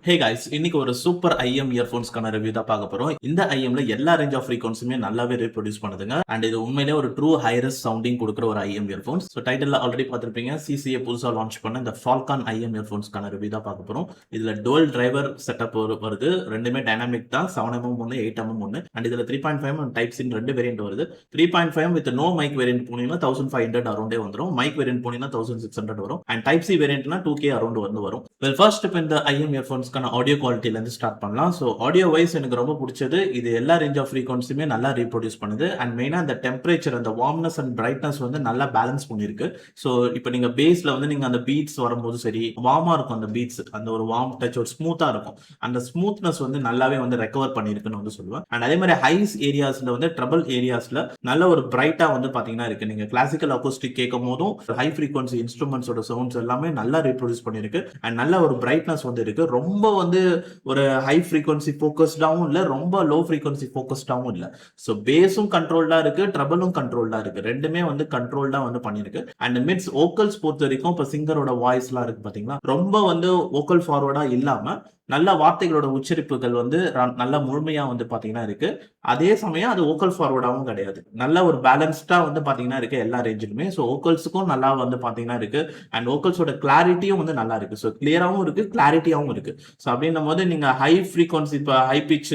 Hey guys, இன்னைக்கு ஒரு super IIM இயர்போன்ஸ்க்கான review தான் பார்க்க போறோம். இந்த ஐஎம்ல எல்லா ரேஞ்ச் ஆஃப் ஃப்ரீக்வன்சியுமே நல்லாவே ரீப்ரொடியூஸ் பண்ணுதுங்க. அண்ட் இது உண்மையிலே ஒரு ட்ரூ ஹைரஸ் சவுண்டிங் கொடுக்குற ஒரு IEM earphones. So title already பார்த்துருப்பீங்க. சிசிஏ புதுசாக லான்ச் பண்ண இந்த ஃபால்கான் ஐஎம் இயர்போன்ஸ்க்கான ரிவ்யூ தான் பார்க்க போறோம். இதுல டுவல் டிரைவர் செட்டப் வருது. ரெண்டுமே டைனாமிக் தான். 7mm ஒன்று, 8mm ஒன்று. அண்ட் இதுல 3.5 அண்ட் டைப் சின் ரெண்டு வேரியன்ட் வருது. 3.5 வித் நோ மைக் வேரியன்ட் போனீங்கன்னா 1500 அரௌண்டே வந்துடும். மைக் வேரியன்ட் போனீங்கன்னா 1600 வரும். அண்ட் டைப் சி வேரியன்ட்னா 2K அரௌண்ட் வந்து வரும். வெல் ஃபர்ஸ்ட் இப்போ இந்த ஐஎம் இயர்போன்ஸ் ஆடியோ குவாலிட்டில இருந்து ஸ்டார்ட் பண்ணலாம். ஸோ ஆடியோ வைஸ் எனக்கு ரொம்ப பிடிச்சது. இது எல்லா ரேஞ்ச் ஆஃப் ஃப்ரீக்வன்சியுமே நல்லா ரீப்ரொடியூஸ் பண்ணுது. அண்ட் மெயினா அந்த டெம்பரேச்சர், அந்த வார்ம்னஸ் அண்ட் பிரைட்னஸ் வந்து நல்லா பேலன்ஸ் பண்ணிருக்கு. ஸோ இப்போ நீங்க பேஸ்ல வந்து நீங்க அந்த பீட்ஸ் வரும்போது சரி, வார்மா இருக்கும் அந்த பீட்ஸ், அந்த ஒரு வார்ம் டச், ஒரு ஸ்மூத்தா இருக்கும். அந்த ஸ்மூத்னஸ் வந்து நல்லாவே வந்து ரெக்கவர் பண்ணிருக்குன்னு வந்து சொல்லுவேன். அண்ட் அதே மாதிரி ஹைஸ் ஏரியாஸ்ல வந்து ட்ரபிள் ஏரியாஸ்ல நல்ல ஒரு பிரைட்டா வந்து பாத்தீங்கன்னா இருக்கு. நீங்க கிளாசிக்கல் அக்கோஸ்டிக் கேட்கும் போதும் ஹை ஃப்ரீக்வன்சி இன்ஸ்ட்ருமெண்ட்ஸோட சவுண்ட்ஸ் எல்லாமே நல்லா ரீப்ரொடியூஸ் பண்ணிருக்கு. அண்ட் நல்ல ஒரு பிரைட்னஸ் வந்து இருக்கு. ரொம்ப வந்து ஒரு ஹை ஃப்ரீக்வன்சி ஃபோக்கஸ்டாவும் இல்ல, ரொம்ப லோ ஃப்ரீக்வன்சி ஃபோக்கஸ்டாவும் இல்ல. ஸோ பேஸும் கண்ட்ரோல்டா இருக்கு, ட்ரபிளும் கண்ட்ரோல்டா இருக்கு. ரெண்டுமே வந்து கண்ட்ரோல்டா வந்து பண்ணிருக்கு. அண்ட் மிட்ஸ் வோக்கல்ஸ் பொறுத்த வரைக்கும் இப்போ சிங்கரோட வாய்ஸ்லாம் இருக்கு பாத்தீங்களா, ரொம்ப வந்து வோக்கல் ஃபார்வர்டா இல்லாம நல்ல வார்த்தைகளோட உச்சரிப்புகள் வந்து நல்ல முழுமையா வந்து பாத்தீங்கன்னா இருக்கு. அதே சமயம் அது வோக்கல் ஃபார்வர்டாவும் கிடையாது. நல்ல ஒரு பேலன்ஸ்டா வந்து பாத்தீங்கன்னா இருக்கு எல்லா ரேஞ்சிலுமே. ஸோ வோக்கல்ஸுக்கும் நல்லா வந்து பாத்தீங்கன்னா இருக்கு. அண்ட் வோக்கல்ஸோட கிளாரிட்டியும் வந்து நல்லா இருக்கு. ஸோ கிளியராகவும் இருக்கு, கிளாரிட்டியாவும் இருக்கு. ஸோ அப்படின்னும் போது நீங்க ஹை ஃப்ரீக்வன்சி, இப்போ ஹை பிச்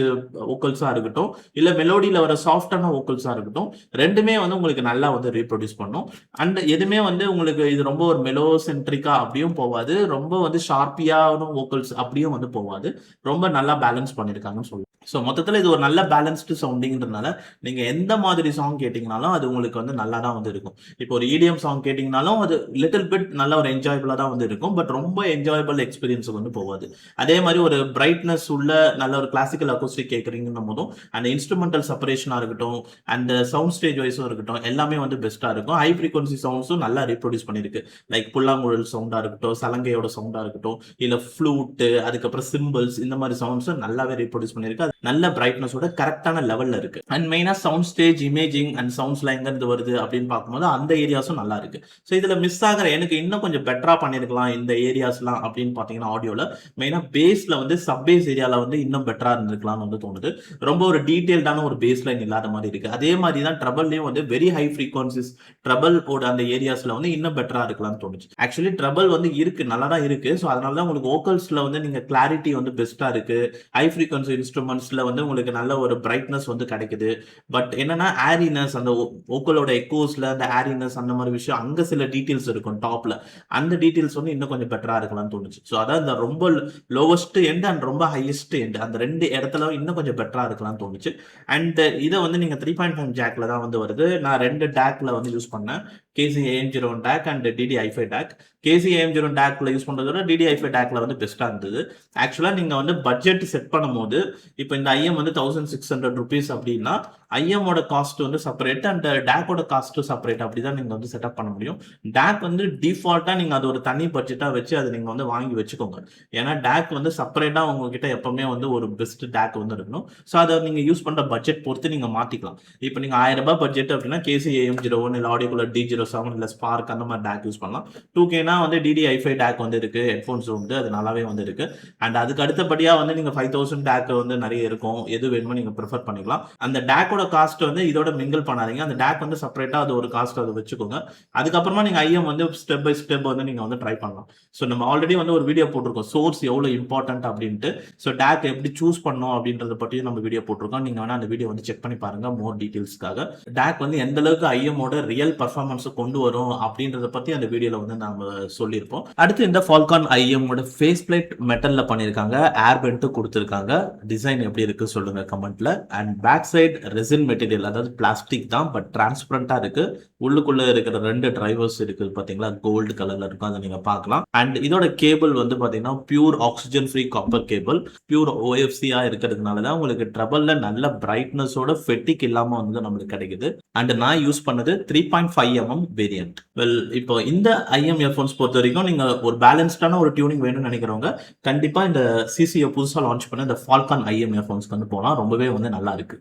வோக்கல்ஸா இருக்கட்டும், இல்ல மெலோடியில வர சாஃப்டான வோக்கல்ஸா இருக்கட்டும், ரெண்டுமே வந்து உங்களுக்கு நல்லா வந்து ரீப்ரொடியூஸ் பண்ணும். அண்ட் எதுவுமே வந்து உங்களுக்கு இது ரொம்ப ஒரு மெலோ சென்ட்ரிக்கா அப்படியும் போவாது, ரொம்ப வந்து ஷார்ப்பியான வோக்கல்ஸ் அப்படியும் வந்து போவாது. ரொம்ப நல்லா பேலன்ஸ் பண்ணிருக்காங்கன்னு சொல்லுவேன். ஸோ மொத்தத்தில் இது ஒரு நல்ல பேலன்ஸ்டு சவுண்டிங்கிறதுனால நீங்க எந்த மாதிரி சாங் கேட்டீங்கனாலும் அது உங்களுக்கு வந்து நல்லா தான் வந்து இருக்கும். இப்போ ஒரு EDM சாங் கேட்டீங்கனாலும் அது லிட்டில் பிட் நல்ல ஒரு என்ஜாயபிளா தான் வந்து இருக்கும். பட் ரொம்ப என்ஜாயபிள் எக்ஸ்பீரியன்ஸ் வந்து போகாது. அதே மாதிரி ஒரு பிரைட்னஸ் உள்ள நல்ல ஒரு கிளாசிக்கல் அக்கோஸ்டிக் கேட்குறீங்கன்னும் போதும் அந்த இன்ஸ்ட்ருமெண்டல் செப்பரேஷனா இருக்கட்டும், அந்த சவுண்ட் ஸ்டேஜ் வைஸும் இருக்கட்டும், எல்லாமே வந்து பெஸ்டா இருக்கும். ஹை ஃப்ரீக்வன்சி சவுண்ட்ஸும் நல்லா ரீப்ரொடியூஸ் பண்ணிருக்கு. லைக் புல்லாங்குழல் சவுண்டா இருக்கட்டும், சலங்கையோட சவுண்டா இருக்கட்டும், இல்ல ஃப்ளூட், அதுக்கப்புறம் சிம்பிள்ஸ், இந்த மாதிரி சவுண்ட்ஸும் நல்லாவே ரீப்ரொடியூஸ் பண்ணிருக்கு. நல்ல பிரைட்னஸோட கரெக்டான லெவல்ல இருக்கு. அண்ட் மெயினா சவுண்ட் ஸ்டேஜ் இமேஜிங் அண்ட் சவுண்ட்ஸ்லாம் எங்க இருந்து வருது அப்படின்னு பார்க்கும்போது அந்த ஏரியாஸும் நல்லா இருக்கு. ஸோ இதுல மிஸ் ஆகிற, எனக்கு இன்னும் கொஞ்சம் பெட்டரா பண்ணிருக்கலாம் இந்த ஏரியாஸ்லாம் அப்படின்னு பாத்தீங்கன்னா, ஆடியோல மெயினா பேஸ்ல வந்து சப் பேஸ் ஏரியால வந்து இன்னும் பெட்டரா இருந்திருக்கலாம்னு வந்து தோணுது. ரொம்ப ஒரு டீடைல்டான ஒரு பேஸ் லைன் இல்லாத மாதிரி இருக்கு. அதே மாதிரி தான் ட்ரபிள்லயும் வந்து வெரி ஹை ஃப்ரீக்வன்சிஸ் ட்ரபிள் ஓட அந்த ஏரியாஸ்ல வந்து இன்னும் பெட்டரா இருக்கலாம்னு தோணுச்சு. ஆக்சுவலி ட்ரபிள் வந்து இருக்கு, நல்லா தான் இருக்கு. ஸோ அதனால தான் உங்களுக்கு வோக்கல்ஸ்ல வந்து நீங்க கிளாரிட்டி வந்து பெஸ்டா இருக்கு. ஹை ஃப்ரீக்வன்சி இன்ஸ்ட்ருமெண்ட்ஸ்ல வந்து உங்களுக்கு நல்ல ஒரு பிரைட்னஸ் வந்து கிடைக்குது. பட் என்னன்னா ஏரினஸ், அந்த வோக்கலோட எக்கோஸ்ல அந்த ஏரினஸ், அந்த மாதிரி விஷயம் அங்க சில டீடைல்ஸ் இருக்கும் டாப்ல. அந்த டீடைல்ஸ் வந்து இன்னும் கொஞ்சம் பெட்டரா இருக்கலாம்னு தோணுச்சு. ஸோ அதான் இந்த ரொம்ப லோவஸ்ட் எண்ட் அண்ட் ரொம்ப ஹையஸ்ட் எண்ட், அந்த ரெண்டு இடத்துல இன்னும் கொஞ்சம் பெட்டரா இருக்கலாம்னு தோணுச்சு. அண்ட் இதை வந்து நீங்க 3.5 ஜாக்ல தான் வந்து வருது. நான் ரெண்டு டேக்ல வந்து யூஸ் பண்ணேன். KC-AM01 DAC and DD-i5 DAC. KC-AM01 DACல யூஸ் பண்றதோட DD-i5 DACல வந்து பெஸ்டா இருந்தது. ஆக்சுவலா நீங்க வந்து பட்ஜெட் செட் பண்ணும்போது, இப்போ இந்த ஐஎம் வந்து 1600 rupees அப்படின்னா ஐஎம்மோட காஸ்ட் வந்து செப்பரேட் அண்ட் டேக்கோட காஸ்ட் செப்பரேட், அப்படிதான் நீங்க வந்து செட்டப் பண்ண முடியும். டேக் வந்து டிஃபால்ட்டா நீங்க அது ஒரு தனி பட்ஜெட்டா வச்சு அதை நீங்க வந்து வாங்கி வச்சுக்கோங்க. ஏன்னா டேக் வந்து செப்பரேட்டா உங்ககிட்ட எப்பவுமே வந்து ஒரு பெஸ்ட் டேக் வந்து இருக்கணும். ஸோ அதை நீங்க யூஸ் பண்ற பட்ஜெட் பொறுத்து நீங்க மாத்திக்கலாம். இப்போ நீங்க 1000 ரூபாய் பட்ஜெட் அப்படின்னா KC-AM01 இல்ல ஆடியோகுலர் D07 இல்ல ஸ்பார்க் அந்த மாதிரி டேக் யூஸ் பண்ணலாம். 2Kனா வந்து DD-i5 டேக் வந்து இருக்கு, ஹெட்ஃபோன்ஸ் வந்து அது நல்லாவே வந்து இருக்கு. அண்ட் அதுக்கு அடுத்தபடியா வந்து நீங்க 5000 டேக் வந்து நிறைய இருக்கும். எது வேணுமோ நீங்க ப்ரிஃபர் பண்ணிக்கலாம். அந்த டேக்கோட காஸ்ட் வந்து இதோட மிங்கிள் பண்ணாதீங்க. அந்த டேக் வந்து செப்பரேட்டா அது ஒரு காஸ்ட் அதை வச்சுக்கோங்க. அதுக்கப்புறமா நீங்க ஐஎம் வந்து ஸ்டெப் பை ஸ்டெப் வந்து நீங்க வந்து ட்ரை பண்ணலாம். ஸோ நம்ம ஆல்ரெடி வந்து ஒரு வீடியோ போட்டிருக்கோம், சோர்ஸ் எவ்வளவு இம்பார்ட்டன்ட் அப்படின்ட்டு. ஸோ டேக் எப்படி சூஸ் பண்ணணும் அப்படின்றத பற்றியும் நம்ம வீடியோ போட்டிருக்கோம். நீங்க வேணா அந்த வீடியோ வந்து செக் பண்ணி பாருங்க மோர் டீடைல்ஸ்க்காக. டேக் வந்து எந்த அளவுக்கு ஐஎம்மோட ரியல் பர்ஃபார்மன்ஸ் கொண்டு வரும் அப்படின்றத பத்தி அந்த வீடியோல வந்து நாம சொல்லியிருப்போம். அடுத்து இந்த ஃபால்கான் ஐஎம்மோட ஃபேஸ் பிளேட் மெட்டல்ல பண்ணிருக்காங்க, ஏர் பெல்ட் கொடுத்திருக்காங்க. டிசைன் எப்படி இருக்கு சொல்லுங்க கமெண்ட்ல. And back side resin material, அதாவது பிளாஸ்டிக் தான், பட் டிரான்ஸ்பரண்டா இருக்கு. உள்ளுக்குள்ள இருக்கிற ரெண்டு டிரைவர்ஸ் இருக்கு பாத்தீங்களா, கோல்டு கலர்ல இருக்கும், அதை நீங்க பார்க்கலாம். அண்ட் இதோட கேபிள் வந்து பாத்தீங்கன்னா pure oxygen free copper cable, pure OFC-ஆ இருக்கிறதுனால தான் உங்களுக்கு ட்ரபிள்ல நல்ல பிரைட்னஸோட ஃபெட்டிக் இல்லாம வந்து நம்மளுக்கு கிடைக்குது. அண்ட் நான் யூஸ் பண்ணது 3.5mm வேரியன்ட். வெல், இப்போ இந்த ஐஎம் இயர்போன்ஸ் பொறுத்த வரைக்கும் நீங்க ஒரு பேலன்ஸ்டான ஒரு டியூனிங் வேணும்னு நினைக்கிறவங்க கண்டிப்பா இந்த சிசிஓ புதுசா லான்ச் பண்ண இந்த ஃபால்கான் ஐஎம் இயர்போன்ஸ்க்கு வந்து போனா ரொம்பவே வந்து நல்லா இருக்கு.